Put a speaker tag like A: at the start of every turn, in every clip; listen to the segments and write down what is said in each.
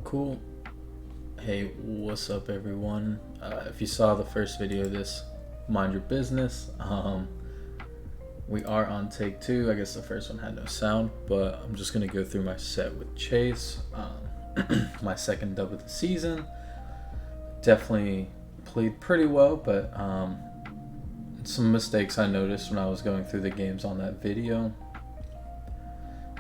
A: Cool. Hey, what's up, everyone? If you saw the first video of this, mind your business. We are on take two. I guess the first one had no sound, but I'm just gonna go through my set with Chase. My second dub of the season. Definitely played pretty well, but some mistakes I noticed when I was going through the games on that video.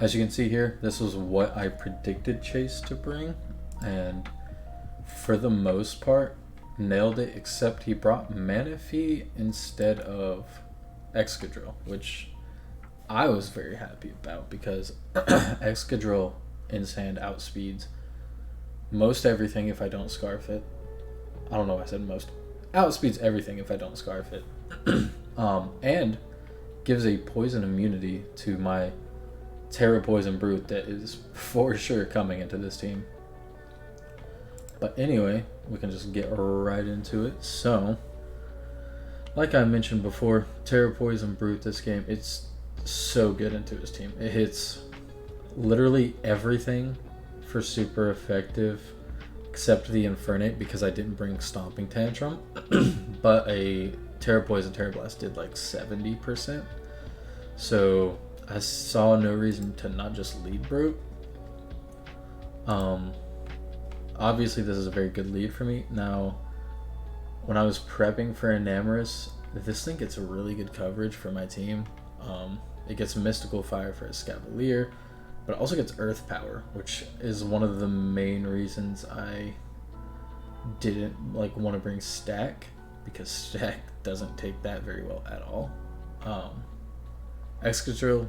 A: As you can see here, this was what I predicted Chase to bring, and for the most part, nailed it, except he brought Manaphy instead of Excadrill, which I was very happy about because Excadrill in sand outspeeds most everything if I don't scarf it. I don't know why I said most. Outspeeds everything if I don't scarf it. And gives a poison immunity to my Terra Poison Brute that is for sure coming into this team. But anyway, we can just get right into it. So, like I mentioned before, Terra Poison Brute this game, it's so good into his team. It hits literally everything for super effective except the Infernate because I didn't bring Stomping Tantrum. But a Terra Poison Terra Blast did like 70%. So I saw no reason to not just lead Brute. Obviously this is a very good lead for me. Now, when I was prepping for Enamorous, this thing gets a really good coverage for my team. It gets Mystical Fire for a Scavalier, but it also gets Earth Power, which is one of the main reasons I didn't want to bring Stack, because Stack doesn't take that very well at all. Excadrill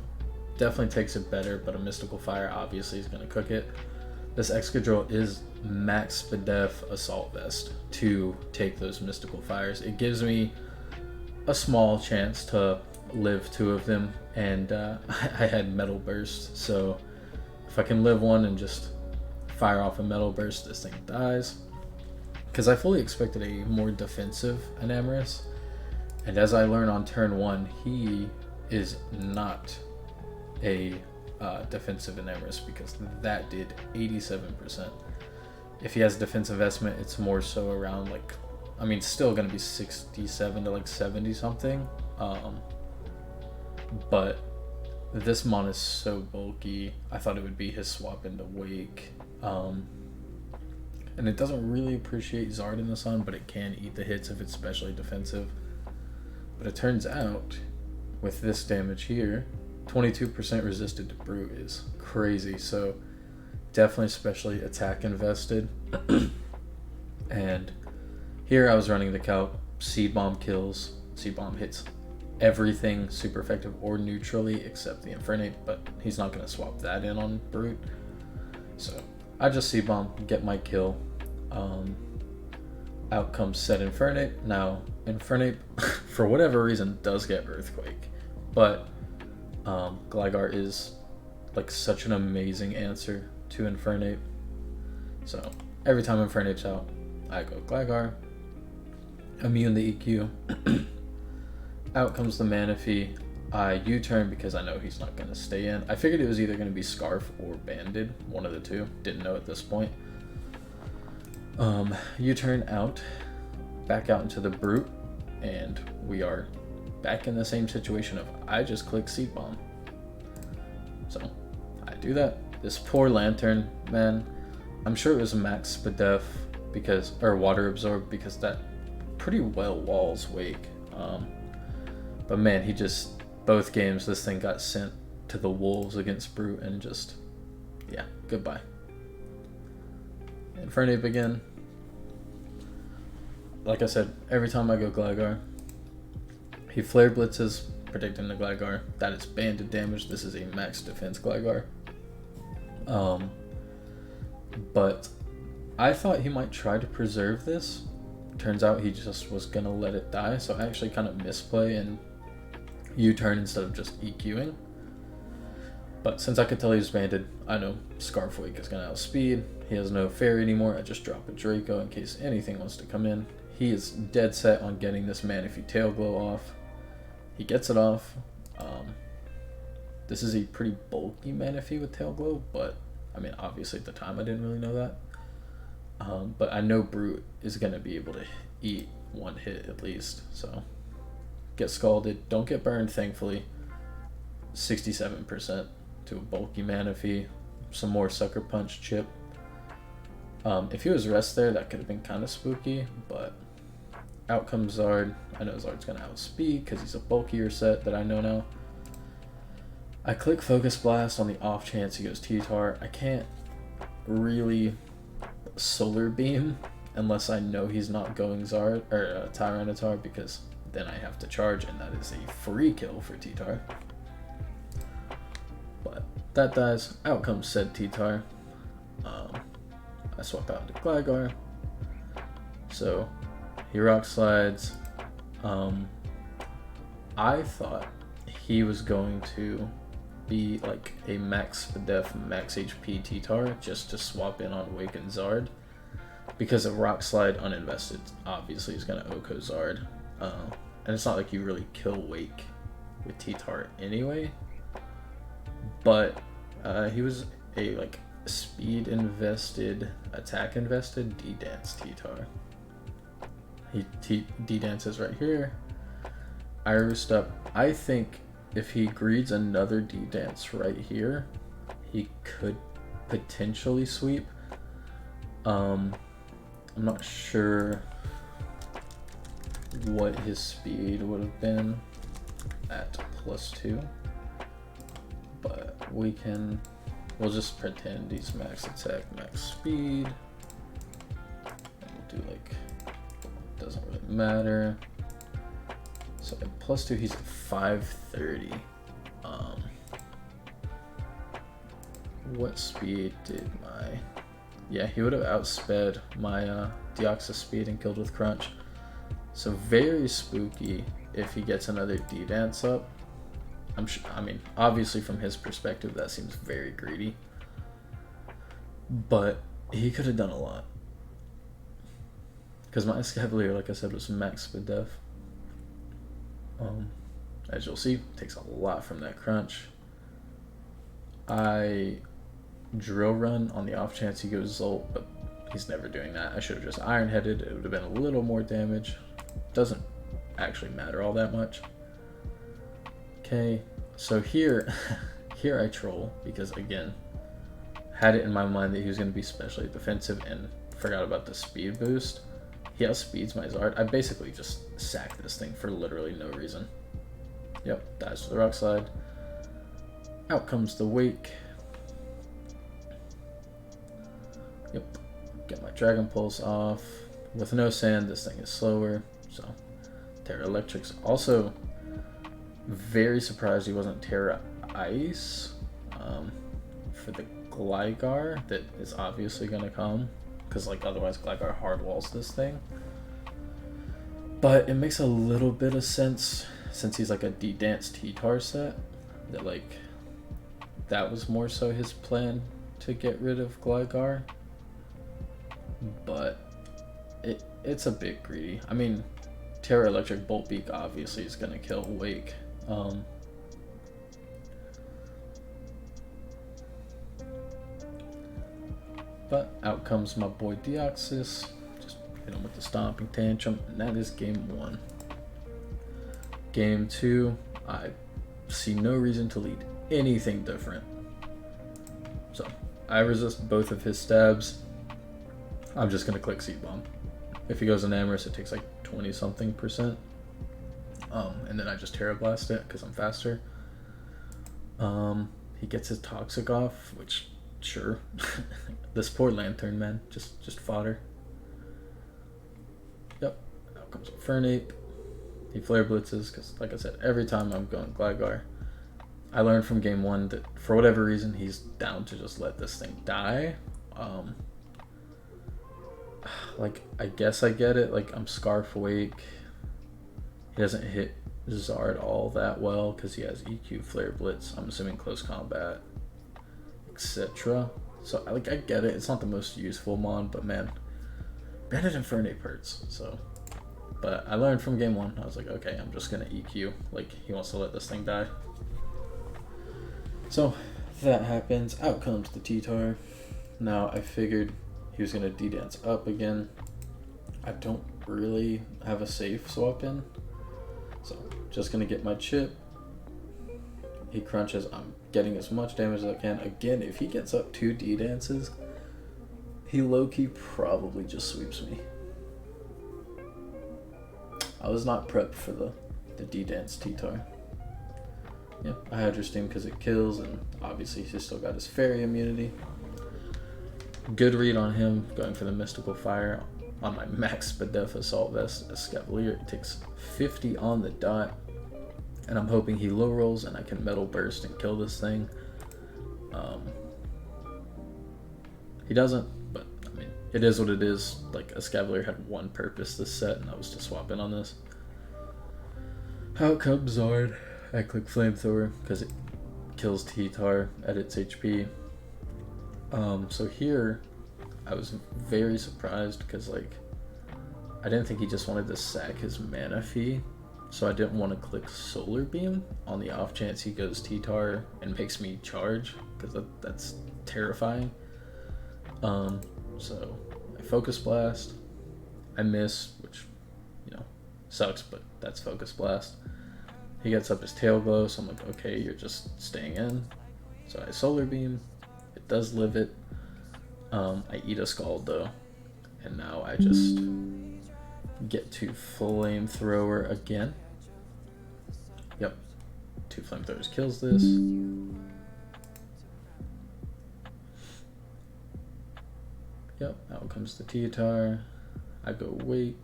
A: definitely takes it better, but a Mystical Fire obviously is going to cook it. This Excadrill is max Spadef Assault Vest to take those Mystical Fires. It gives me a small chance to live two of them, and I had Metal Burst, so if I can live one and just fire off a Metal Burst, this thing dies. Because I fully expected a more defensive Enamorous, and as I learned on turn 1, he is not a defensive Enamorous because that did 87%. If he has defensive estimate, it's more so around still gonna be 67 to 70 something. But this mon is so bulky. I thought it would be his swap into Wake. And it doesn't really appreciate Zard in the sun, but it can eat the hits if it's specially defensive. But it turns out, with this damage here, 22% resisted to Brute is crazy. So definitely specially attack invested. And here I was running the calc. Seed Bomb kills. Seed Bomb hits everything super effective or neutrally except the Infernate, but he's not going to swap that in on Brute. So I just Seed Bomb, get my kill. Out comes said Infernate. Now Infernate, for whatever reason, does get Earthquake, but Gligar is such an amazing answer to Infernate. So every time Infernate's out, I go Gligar. Immune the EQ. Out comes the Manaphy. I U-turn because I know he's not going to stay in. I figured it was either going to be Scarf or Banded, one of the two. Didn't know at this point. U-turn out, back out into the Brute, and we are back in the same situation of I just click Seed Bomb. So I do that. This poor Lantern, man, I'm sure it was max Spadef or Water Absorb because that pretty well walls Wake. But man, he just, both games, this thing got sent to the wolves against Brute and just, yeah, goodbye. Infernape again. Like I said, every time I go Gligar, he Flare Blitzes, predicting the Gligar. That is banded damage. This is a max defense Gligar. But I thought he might try to preserve this. Turns out he just was gonna let it die, so I actually kind of misplay and U-turn instead of just EQing. But since I could tell he was banded, I know Scarf Wake is gonna outspeed. He has no fairy anymore. I just drop a Draco in case anything wants to come in. He is dead set on getting this Manaphy Tail Glow off. He gets it off. This is a pretty bulky Manaphy with Tail Glow, but I mean, obviously at the time I didn't really know that. But I know Brute is going to be able to eat one hit at least. So get scalded. Don't get burned, thankfully. 67% to a bulky Manaphy. Some more Sucker Punch chip. If he was rest there, that could have been kind of spooky, but out comes Zard. I know Zard's going to outspeed because he's a bulkier set that I know now. I click Focus Blast on the off chance he goes T-Tar. I can't really Solar Beam unless I know he's not going Zard or Tyranitar, because then I have to charge, and that is a free kill for T-Tar. But that dies. Out comes said T-Tar. I swap out into Gligar. So he Rock Slides. I thought he was going to be like a max def, max HP T-Tar just to swap in on Wake and Zard, because a Rock Slide uninvested obviously is going to Oko Zard. And it's not like you really kill Wake with T-Tar anyway. But he was a like speed invested, attack invested D-Dance T-Tar. He D-Dances right here. I roost up. I think if he greeds another D-Dance right here, he could potentially sweep. I'm not sure what his speed would have been at +2, but we'll just pretend he's max attack, max speed. And we'll do like, doesn't really matter. So at +2, he's at 530. What speed did my... Yeah, he would have outsped my Deoxys speed and killed with Crunch. So very spooky if he gets another D-Dance up. I mean, obviously from his perspective, that seems very greedy. But he could have done a lot. Because my Escavalier, like I said, was max speed def. As you'll see, takes a lot from that Crunch. I Drill Run on the off chance he goes Zolt, but he's never doing that. I should have just Iron Headed. It would have been a little more damage. Doesn't actually matter all that much. Okay, so here I troll, because again, had it in my mind that he was going to be specially defensive and forgot about the speed boost. He outspeeds my Zard. I basically just sack this thing for literally no reason. Yep, dies to the Rock Slide. Out comes the Wake. Yep, get my Dragon Pulse off. With no sand, this thing is slower, so Terra Electric's also very surprised he wasn't Terra Ice for the Gligar that is obviously going to come, because like otherwise Gligar hard walls this thing. But it makes a little bit of sense since he's like a D-Dance T-Tar set, that like that was more so his plan to get rid of Gligar. But it's a bit greedy. I mean, Terra Electric Bolt Beak obviously is going to kill Wake. But out comes my boy Deoxys. Just hit him with the Stomping Tantrum, and that is game 1. Game 2, I see no reason to lead anything different. So I resist both of his stabs. I'm just going to click Seed Bomb. If he goes in Amorous, it takes like 20-something%. And then I just Terra Blast it because I'm faster. He gets his Toxic off, which, sure. This poor Lantern, man. Just fodder. Yep. Out comes a Fernape. He Flare Blitzes because, like I said, every time I'm going Gligar. I learned from game 1 that for whatever reason, he's down to just let this thing die. Like, I guess I get it. Like, I'm Scarf Wake. He doesn't hit Zard all that well because he has EQ, Flare Blitz. I'm assuming close combat, etc. So, like, I get it. It's not the most useful mon, but man, Bandit Infernape hurts. So, but I learned from game 1. I was like, okay, I'm just gonna EQ. Like, he wants to let this thing die. So that happens. Out comes the T-Tar. Now I figured He was gonna D-dance up again. I don't really have a safe swap in, so just gonna get my chip. He crunches. I'm getting as much damage as I can. Again, if he gets up 2 D-dances, he low-key probably just sweeps me. I was not prepped for the D-dance T-tar. Yeah, I had your steam because it kills, and obviously he's still got his fairy immunity. Good read on him, going for the mystical fire on my max Spadef assault vest Escavalier. It takes 50 on the dot, and I'm hoping he low rolls and I can metal burst and kill this thing. He doesn't, but I mean, it is what it is. Like, Escavalier had one purpose this set, and that was to swap in on this. Out comes Zard. I click Flamethrower because it kills T-tar at its HP. So here, I was very surprised because, like, I didn't think he just wanted to sack his mana fee, so I didn't want to click Solar Beam on the off chance he goes T-tar and makes me charge, because that's terrifying. So I Focus Blast. I miss, which, you know, sucks, but that's Focus Blast. He gets up his Tail Glow, so I'm like, okay, you're just staying in. So I Solar Beam. It does live it. I eat a Scald though, and now I just get to Flamethrower again. Yep, 2 Flamethrowers kills this. Yep, out comes the T-tar. I go Wake.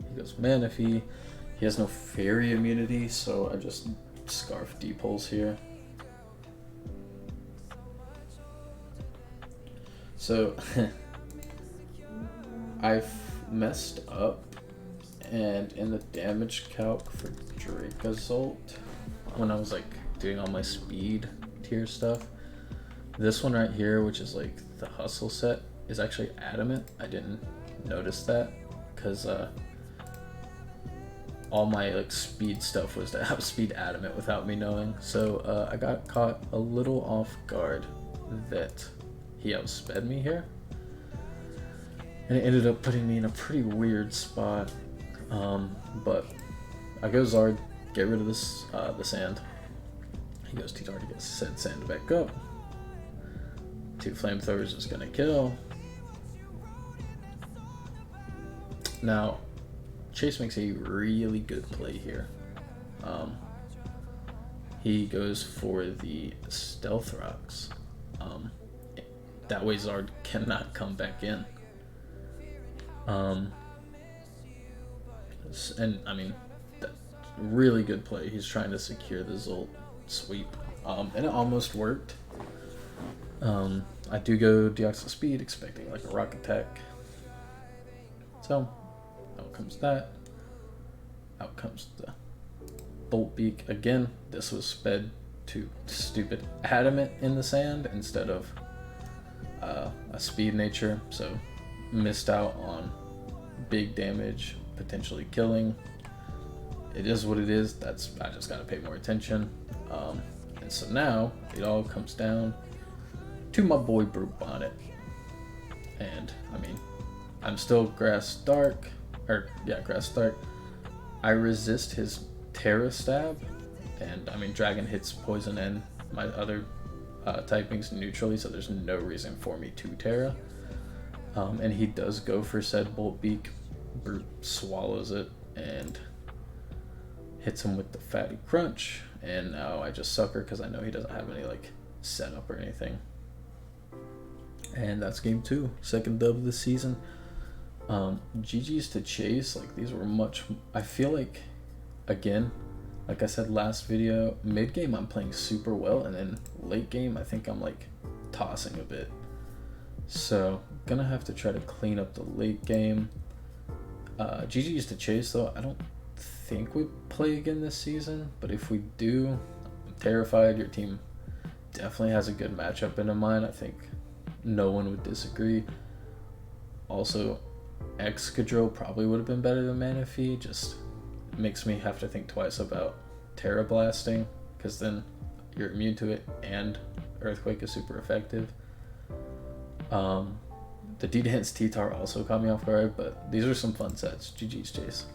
A: He goes Manaphy. He has no fairy immunity, so I just Scarf D-Pulse here. So I've messed up, and in the damage calc for Dracozolt, when I was like doing all my speed tier stuff, this one right here, which is like the hustle set, is actually adamant. I didn't notice that because all my like speed stuff was to have speed adamant without me knowing. So I got caught a little off guard that he outsped me here, and it ended up putting me in a pretty weird spot. But I go Zard, get rid of this the sand. He goes T-tar to get said sand back up. 2 Flamethrowers is gonna kill. Now, Chase makes a really good play here. He goes for the Stealth Rocks. That way Zard cannot come back in. And I mean, that's really good play. He's trying to secure the Zolt sweep. And it almost worked. I do go Deoxys Speed, expecting like a rock attack. So, out comes that. Out comes the Bolt Beak. Again, this was sped to stupid Adamant in the sand instead of a speed nature, so missed out on big damage, potentially killing. It is what it is. I just gotta pay more attention. And so now it all comes down to my boy Brute Bonnet. And I mean, I'm still Grass Dark. I resist his Terra Stab, and I mean, Dragon hits poison and my other typings neutrally, so there's no reason for me to Terra. And he does go for said Bolt Beak. Brute swallows it and hits him with the Fatty Crunch, and now I just sucker because I know he doesn't have any like setup or anything. And that's game 2, second dub of the season. GG's to Chase. Like, these were much, I feel like, again, like I said last video, mid game I'm playing super well, and then late game I think I'm like tossing a bit. So gonna have to try to clean up the late game. GG's to Chase though. I don't think we play again this season, but if we do, I'm terrified. Your team definitely has a good matchup in mind. I think no one would disagree. Also, Excadrill probably would have been better than Manaphy. Just makes me have to think twice about Terra Blasting, because then you're immune to it and Earthquake is super effective. The didnt's T-Tar also caught me off guard, but these are some fun sets. GG's, Chase.